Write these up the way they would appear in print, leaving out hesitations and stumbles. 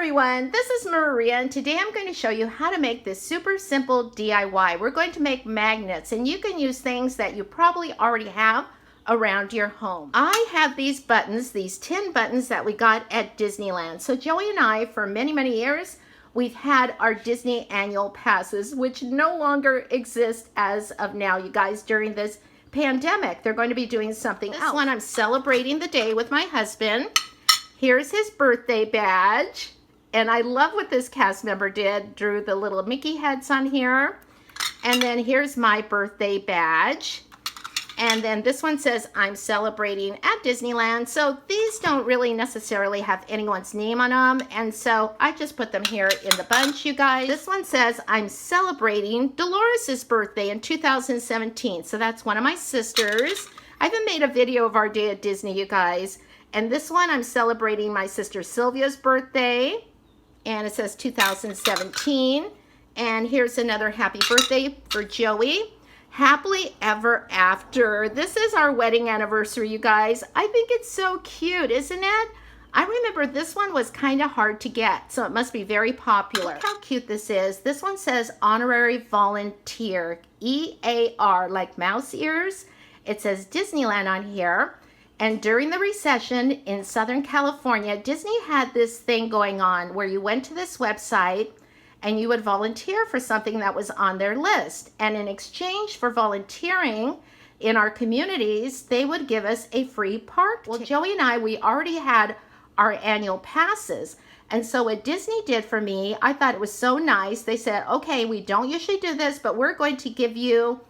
everyone, this is Maria, and today I'm going to show you how to make this super simple DIY. We're going to make magnets, and you can use things that you probably already have around your home. I have these buttons, these 10 buttons that we got at Disneyland. So Joey and I, for many years, we've had our Disney annual passes, which no longer exist as of now, you guys, during this pandemic. They're going to be doing something else. This one, I'm celebrating the day with my husband. Here's his birthday badge. And I love what this cast member did. Drew the little Mickey heads on here. And then here's my birthday badge. And then this one says, I'm celebrating at Disneyland. So these don't really necessarily have anyone's name on them. And so I just put them here in the bunch, you guys. This one says, I'm celebrating Dolores' birthday in 2017. So that's one of my sisters. I haven't made a video of our day at Disney, you guys. And this one, I'm celebrating my sister Sylvia's birthday. And it says 2017. And here's another happy birthday for Joey. Happily ever after. This is our wedding anniversary, you guys. I think it's so cute, isn't it? I remember this one was kind of hard to get, so it must be very popular. Look how cute this is. This one says honorary volunteer, EAR, like mouse ears. It says Disneyland on here. And during the recession in Southern California, Disney had this thing going on where you went to this website and you would volunteer for something that was on their list. And in exchange for volunteering in our communities, they would give us a free park. Well, Joey and I, we already had our annual passes. And so what Disney did for me, I thought it was so nice. They said, okay, we don't usually do this, but we're going to give you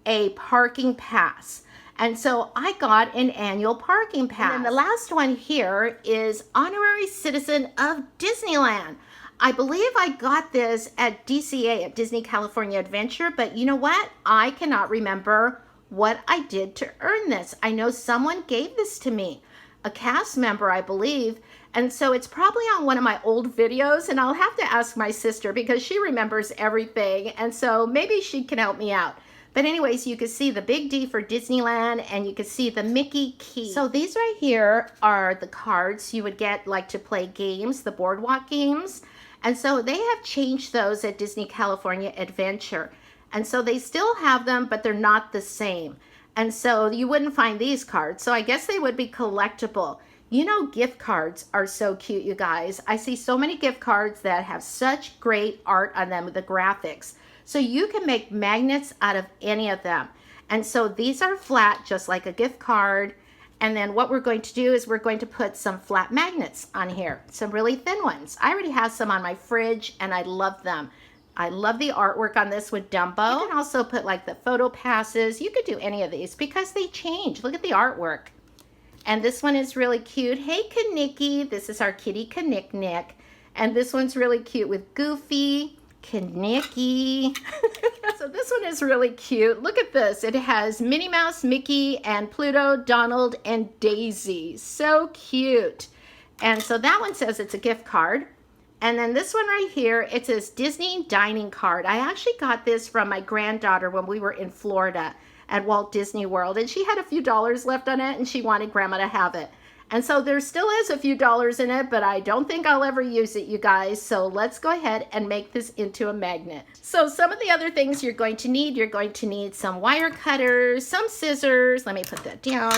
a parking pass. And so I got an annual parking pass. And then the last one here is honorary citizen of Disneyland. I believe I got this at DCA, at Disney California Adventure, but you know what? I cannot remember what I did to earn this. I know someone gave this to me, a cast member, I believe, and so it's probably on one of my old videos, and I'll have to ask my sister because she remembers everything, and so maybe she can help me out. But anyways, you can see the big D for Disneyland, and you can see the Mickey key. So these right here are the cards you would get like to play games, the boardwalk games. And so they have changed those at Disney California Adventure. And so they still have them, but they're not the same. And so you wouldn't find these cards. So I guess they would be collectible. You know, gift cards are so cute, you guys. I see so many gift cards that have such great art on them with the graphics. So you can make magnets out of any of them. And so these are flat, just like a gift card. And then what we're going to do is we're going to put some flat magnets on here, some really thin ones. I already have some on my fridge and I love them. I love the artwork on this with Dumbo. You can also put like the photo passes. You could do any of these because they change. Look at the artwork. And this one is really cute. Hey, Kanicki. This is our kitty Knick. And this one's really cute with Goofy, Kanicki. So this one is really cute. Look at this. It has Minnie Mouse, Mickey, and Pluto, Donald, and Daisy. So cute. And so that one says it's a gift card. And then this one right here, it says Disney dining card. I actually got this from my granddaughter when we were in Florida at Walt Disney World. And she had a few dollars left on it and she wanted Grandma to have it. And so there still is a few dollars in it, but I don't think I'll ever use it, you guys. So let's go ahead and make this into a magnet. So some of the other things you're going to need some wire cutters, some scissors, let me put that down,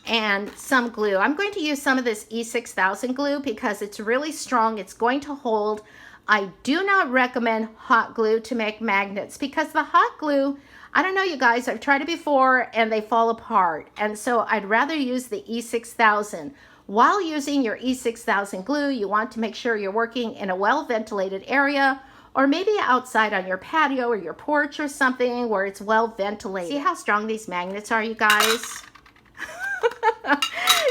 and some glue. I'm going to use some of this E6000 glue because it's really strong. It's going to hold. I do not recommend hot glue to make magnets because the hot glue, I don't know, you guys, I've tried it before and they fall apart. And so I'd rather use the E6000. While using your E6000 glue, you want to make sure you're working in a well-ventilated area or maybe outside on your patio or your porch or something where it's well ventilated. See how strong these magnets are, you guys?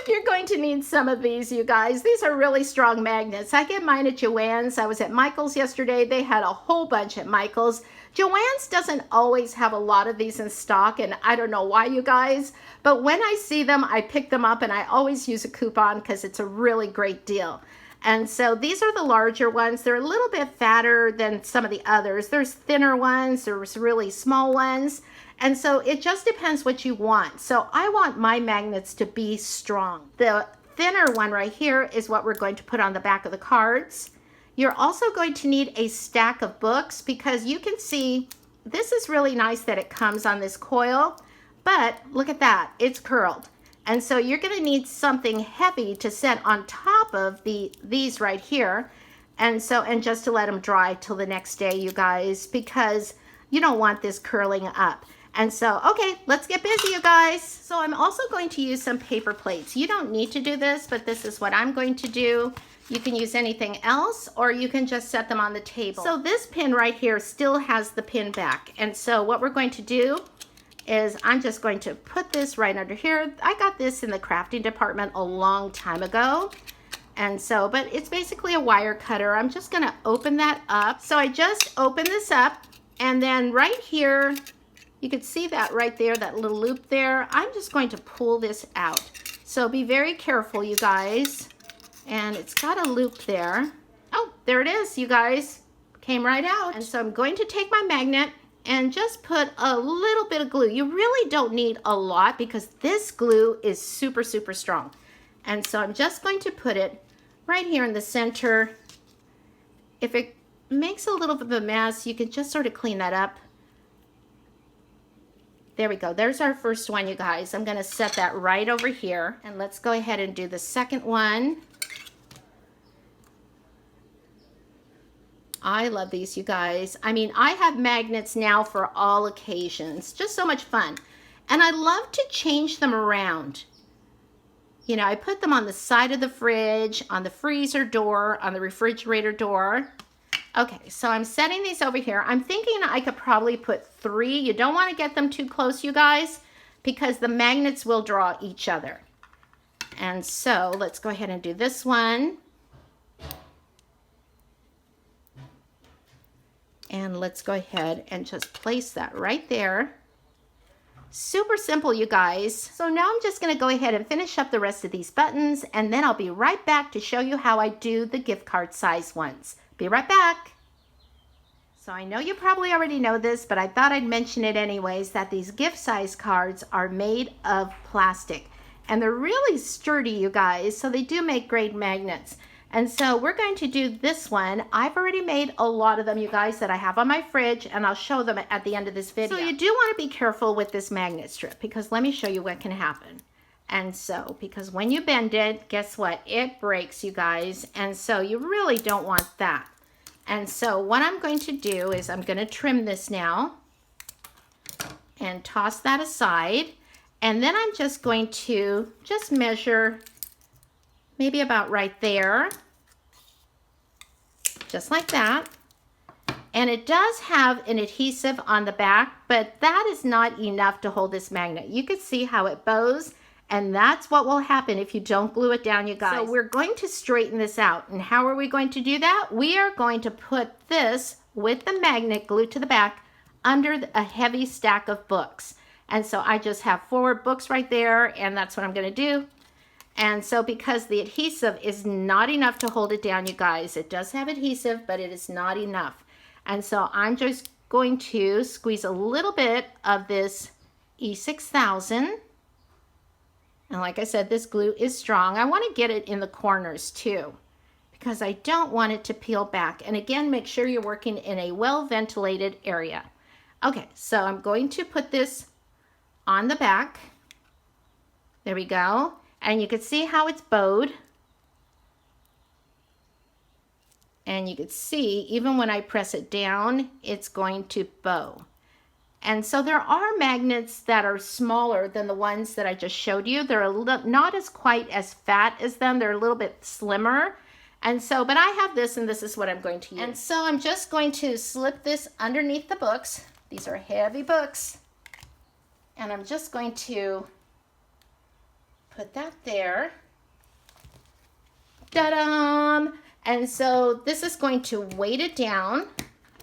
You're going to need some of these, you guys. These are really strong magnets. I get mine at Joann's. I was at Michael's yesterday. They had a whole bunch at Michael's. Joann's doesn't always have a lot of these in stock, and I don't know why, you guys, but when I see them, I pick them up, and I always use a coupon because it's a really great deal. And so these are the larger ones. They're a little bit fatter than some of the others. There's thinner ones, there's really small ones, and so it just depends what you want. So I want my magnets to be strong. The thinner one right here is what we're going to put on the back of the cards. You're also going to need a stack of books because you can see this is really nice that it comes on this coil, but look at that, it's curled. And so you're going to need something heavy to set on top of these right here. And just to let them dry till the next day, you guys, because you don't want this curling up. And so, okay, let's get busy, you guys. So I'm also going to use some paper plates. You don't need to do this, but this is what I'm going to do. You can use anything else, or you can just set them on the table. So this pin right here still has the pin back. And so what we're going to do is I'm just going to put this right under here. I got this in the crafting department a long time ago. And so, but it's basically a wire cutter. I'm just gonna open that up. So I just opened this up, and then right here, you can see that right there, that little loop there. I'm just going to pull this out. So be very careful, you guys. And it's got a loop there. Oh, there it is, you guys. Came right out. And so I'm going to take my magnet and just put a little bit of glue. You really don't need a lot because this glue is super, super strong. And so I'm just going to put it right here in the center. If it makes a little bit of a mess, you can just sort of clean that up. There we go. There's our first one, you guys. I'm going to set that right over here. And let's go ahead and do the second one. I love these, you guys. I mean, I have magnets now for all occasions. Just so much fun. And I love to change them around. You know, I put them on the side of the fridge, on the freezer door, on the refrigerator door. Okay, so I'm setting these over here. I'm thinking I could probably put 3. You don't want to get them too close, you guys, because the magnets will draw each other. And so let's go ahead and do this one. And let's go ahead and just place that right there. Super simple, you guys. So now I'm just going to go ahead and finish up the rest of these buttons, and then I'll be right back to show you how I do the gift card size ones. Be right back. So I know you probably already know this, but I thought I'd mention it anyways, that these gift size cards are made of plastic. And they're really sturdy, you guys, so they do make great magnets. And so we're going to do this one. I've already made a lot of them, you guys, that I have on my fridge, and I'll show them at the end of this video. So you do want to be careful with this magnet strip, because let me show you what can happen. And so, because when you bend it, guess what? It breaks, you guys. And so you really don't want that. And so what I'm going to do is I'm going to trim this now and toss that aside. And then I'm just going to just measure maybe about right there, just like that. And it does have an adhesive on the back, but that is not enough to hold this magnet. You can see how it bows, and that's what will happen if you don't glue it down, you guys. So we're going to straighten this out. And how are we going to do that? We are going to put this with the magnet glued to the back under a heavy stack of books. And so I just have 4 books right there, and that's what I'm going to do. And so because the adhesive is not enough to hold it down, you guys, it does have adhesive, but it is not enough. And so I'm just going to squeeze a little bit of this E6000. And like I said, this glue is strong. I want to get it in the corners too, because I don't want it to peel back. And again, make sure you're working in a well-ventilated area. Okay, so I'm going to put this on the back. There we go. And you can see how it's bowed. And you can see, even when I press it down, it's going to bow. And so there are magnets that are smaller than the ones that I just showed you. They're not as quite as fat as them. They're a little bit slimmer. And so, but I have this, and this is what I'm going to use. And so I'm just going to slip this underneath the books. These are heavy books. And I'm just going to put that there. Ta-da! And so this is going to weight it down.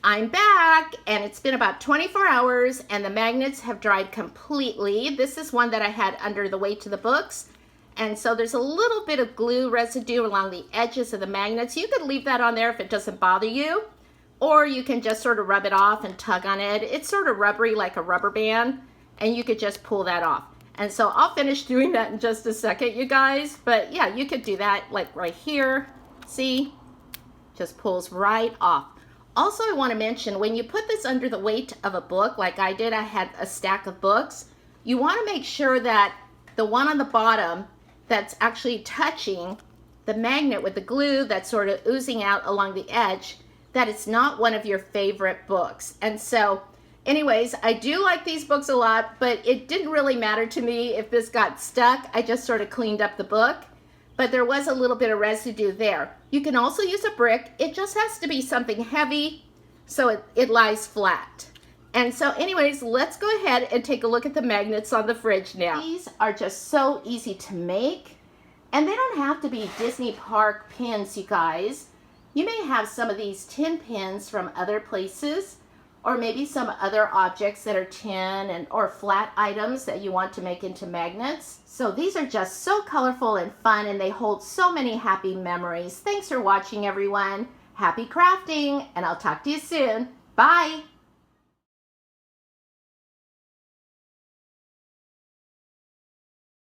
I'm back, and it's been about 24 hours, and the magnets have dried completely. This is one that I had under the weight to the books. And so there's a little bit of glue residue along the edges of the magnets. You could leave that on there if it doesn't bother you, or you can just sort of rub it off and tug on it. It's sort of rubbery like a rubber band, and you could just pull that off. And so I'll finish doing that in just a second, you guys. But yeah, you could do that like right here. See? just pulls right off. Also, I want to mention, when you put this under the weight of a book, like I did, I had a stack of books, you want to make sure that the one on the bottom that's actually touching the magnet with the glue that's sort of oozing out along the edge, that it's not one of your favorite books. And so, anyways, I do like these books a lot, but it didn't really matter to me if this got stuck. I just sort of cleaned up the book, but there was a little bit of residue there. You can also use a brick. It just has to be something heavy so it lies flat. And so anyways, let's go ahead and take a look at the magnets on the fridge now. These are just so easy to make, and they don't have to be Disney Park pins, you guys. You may have some of these tin pins from other places, or maybe some other objects that are tin or flat items that you want to make into magnets. So these are just so colorful and fun, and they hold so many happy memories. Thanks for watching, everyone. Happy crafting, and I'll talk to you soon. Bye.